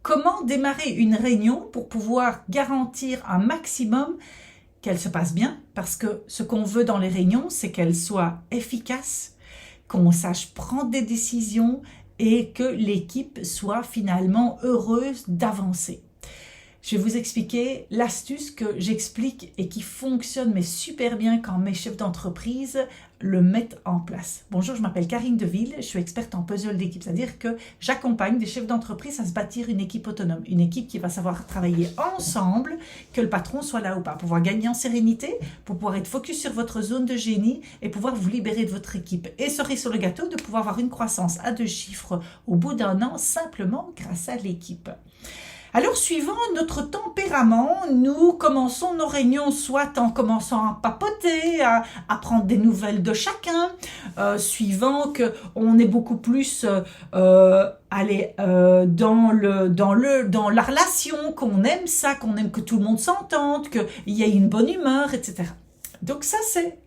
comment démarrer une réunion pour pouvoir garantir un maximum qu'elle se passe bien, parce que ce qu'on veut dans les réunions, c'est qu'elles soient efficaces, qu'on sache prendre des décisions et que l'équipe soit finalement heureuse d'avancer. Je vais vous expliquer l'astuce que j'explique et qui fonctionne mais super bien quand mes chefs d'entreprise le mettent en place. Bonjour, je m'appelle Karine Deville, je suis experte en puzzle d'équipe, c'est-à-dire que j'accompagne des chefs d'entreprise à se bâtir une équipe autonome, une équipe qui va savoir travailler ensemble, que le patron soit là ou pas, pour pouvoir gagner en sérénité, pour pouvoir être focus sur votre zone de génie et pouvoir vous libérer de votre équipe. Et cerise sur le gâteau, de pouvoir avoir une croissance à 2 chiffres au bout d'1 an, simplement grâce à l'équipe. Alors, suivant notre tempérament, nous commençons nos réunions soit en commençant à papoter, à prendre des nouvelles de chacun, suivant qu'on est beaucoup plus dans la relation, qu'on aime ça, qu'on aime que tout le monde s'entende, qu'il y ait une bonne humeur, etc. Donc ça,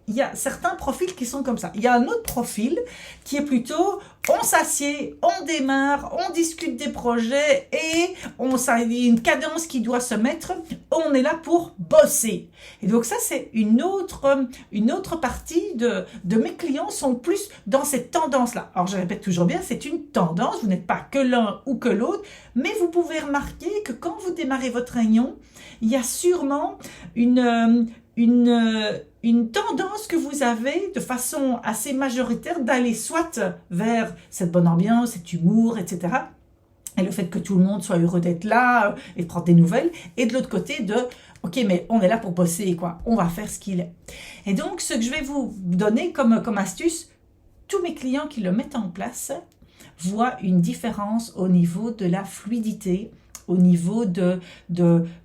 il y a certains profils qui sont comme ça. Il y a un autre profil qui est plutôt, on s'assied, on démarre, on discute des projets et il y a une cadence qui doit se mettre, on est là pour bosser. Et donc ça, c'est une autre partie de mes clients sont plus dans cette tendance-là. Alors je répète toujours bien, c'est une tendance, vous n'êtes pas que l'un ou que l'autre, mais vous pouvez remarquer que quand vous démarrez votre réunion, il y a sûrement une tendance que vous avez de façon assez majoritaire d'aller soit vers cette bonne ambiance, cet humour, etc. Et le fait que tout le monde soit heureux d'être là et de prendre des nouvelles. Et de l'autre côté ok, mais on est là pour bosser, quoi. On va faire ce qu'il est. Et donc, ce que je vais vous donner comme astuce, tous mes clients qui le mettent en place voient une différence au niveau de la fluidité, au niveau de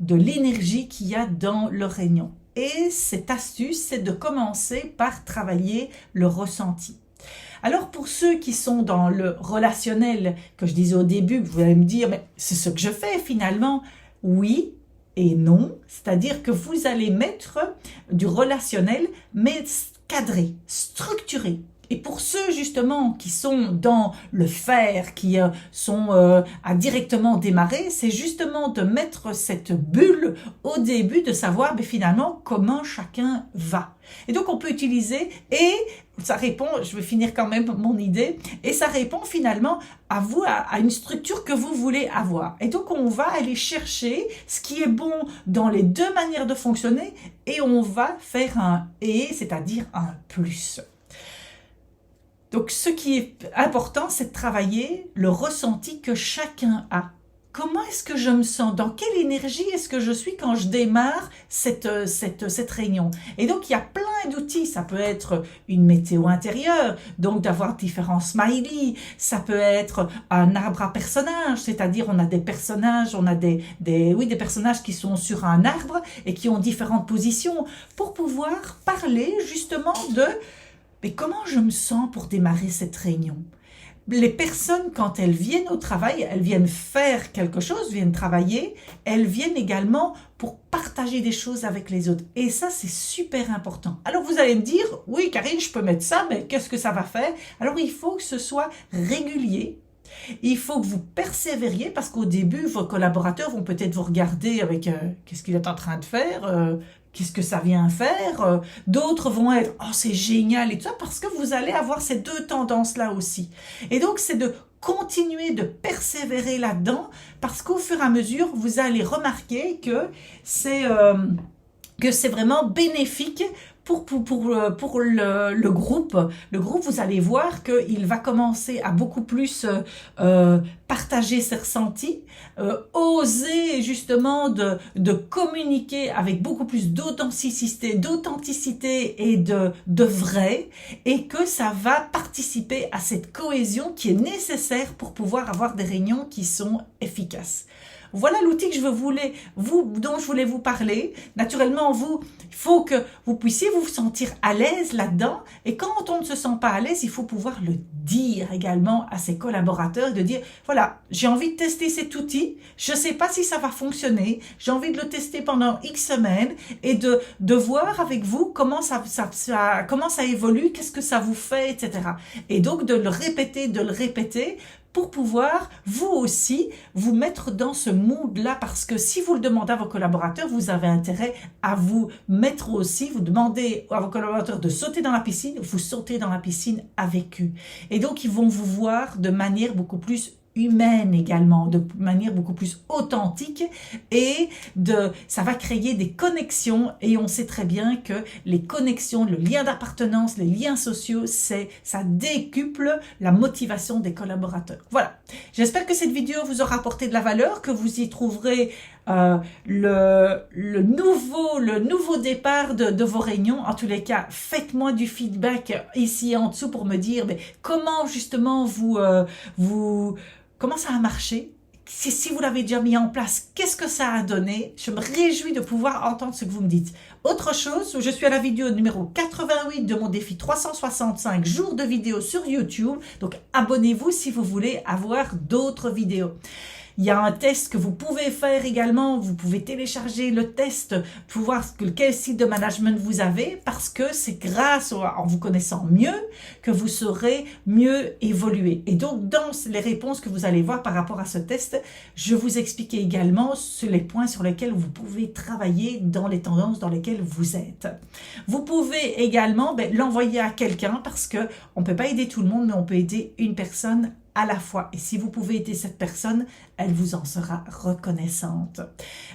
l'énergie qu'il y a dans leur réunion. Et cette astuce, c'est de commencer par travailler le ressenti. Alors pour ceux qui sont dans le relationnel, que je disais au début, vous allez me dire, mais c'est ce que je fais finalement. Oui et non, c'est-à-dire que vous allez mettre du relationnel, mais cadré, structuré. Et pour ceux justement qui sont dans le faire, qui sont à directement démarrer, c'est justement de mettre cette bulle au début, de savoir finalement comment chacun va. Et donc on peut utiliser, et ça répond, je vais finir quand même mon idée, et ça répond finalement à vous, à une structure que vous voulez avoir. Et donc on va aller chercher ce qui est bon dans les deux manières de fonctionner, et on va faire un « et », c'est-à-dire un « plus ». Donc, ce qui est important, c'est de travailler le ressenti que chacun a. Comment est-ce que je me sens? Dans quelle énergie est-ce que je suis quand je démarre cette réunion? Et donc, il y a plein d'outils. Ça peut être une météo intérieure, donc d'avoir différents smileys. Ça peut être un arbre à personnages, c'est-à-dire on a des personnages, on a des personnages qui sont sur un arbre et qui ont différentes positions pour pouvoir parler justement mais comment je me sens pour démarrer cette réunion? Les personnes, quand elles viennent au travail, elles viennent faire quelque chose, viennent travailler, elles viennent également pour partager des choses avec les autres. Et ça, c'est super important. Alors, vous allez me dire, oui, Karine, je peux mettre ça, mais qu'est-ce que ça va faire? Alors, il faut que ce soit régulier. Il faut que vous persévériez parce qu'au début, vos collaborateurs vont peut-être vous regarder avec qu'est-ce qu'il est en train de faire, qu'est-ce que ça vient faire. D'autres vont être « Oh, c'est génial » et tout ça parce que vous allez avoir ces deux tendances-là aussi. Et donc, c'est de continuer de persévérer là-dedans parce qu'au fur et à mesure, vous allez remarquer que c'est vraiment bénéfique pour le groupe. Le groupe, vous allez voir qu'il va commencer à beaucoup plus partager ses ressentis, oser justement de communiquer avec beaucoup plus d'authenticité et de vrai, et que ça va participer à cette cohésion qui est nécessaire pour pouvoir avoir des réunions qui sont efficaces. Voilà l'outil que dont je voulais vous parler. Naturellement, il faut que vous puissiez vous sentir à l'aise là-dedans. Et quand on ne se sent pas à l'aise, il faut pouvoir le dire également à ses collaborateurs, de dire, voilà, j'ai envie de tester cet outil, je ne sais pas si ça va fonctionner, j'ai envie de le tester pendant X semaines et de voir avec vous comment ça évolue, qu'est-ce que ça vous fait, etc. Et donc de le répéter, pour pouvoir, vous aussi, vous mettre dans ce mood-là, parce que si vous le demandez à vos collaborateurs, vous avez intérêt à vous mettre aussi, vous demandez à vos collaborateurs de sauter dans la piscine, vous sautez dans la piscine avec eux. Et donc, ils vont vous voir de manière beaucoup plus humaine également, de manière beaucoup plus authentique, et ça va créer des connexions, et on sait très bien que les connexions, le lien d'appartenance, les liens sociaux, ça décuple la motivation des collaborateurs. Voilà, j'espère que cette vidéo vous aura apporté de la valeur, que vous y trouverez le nouveau départ de vos réunions. En tous les cas, faites-moi du feedback ici en dessous pour me dire comment justement comment ça a marché. Si vous l'avez déjà mis en place, qu'est-ce que ça a donné? Je me réjouis de pouvoir entendre ce que vous me dites. Autre chose, je suis à la vidéo numéro 88 de mon défi 365 jours de vidéos sur YouTube. Donc abonnez-vous si vous voulez avoir d'autres vidéos. Il y a un test que vous pouvez faire également. Vous pouvez télécharger le test pour voir quel style de management vous avez, parce que c'est grâce en vous connaissant mieux que vous saurez mieux évoluer. Et donc, dans les réponses que vous allez voir par rapport à ce test, je vous explique également les points sur lesquels vous pouvez travailler dans les tendances dans lesquelles vous êtes. Vous pouvez également l'envoyer à quelqu'un, parce que on ne peut pas aider tout le monde, mais on peut aider une personne à la fois. Et si vous pouvez aider cette personne, elle vous en sera reconnaissante.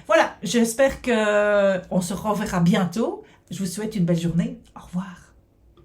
Voilà, j'espère qu'on se reverra bientôt. Je vous souhaite une belle journée. Au revoir.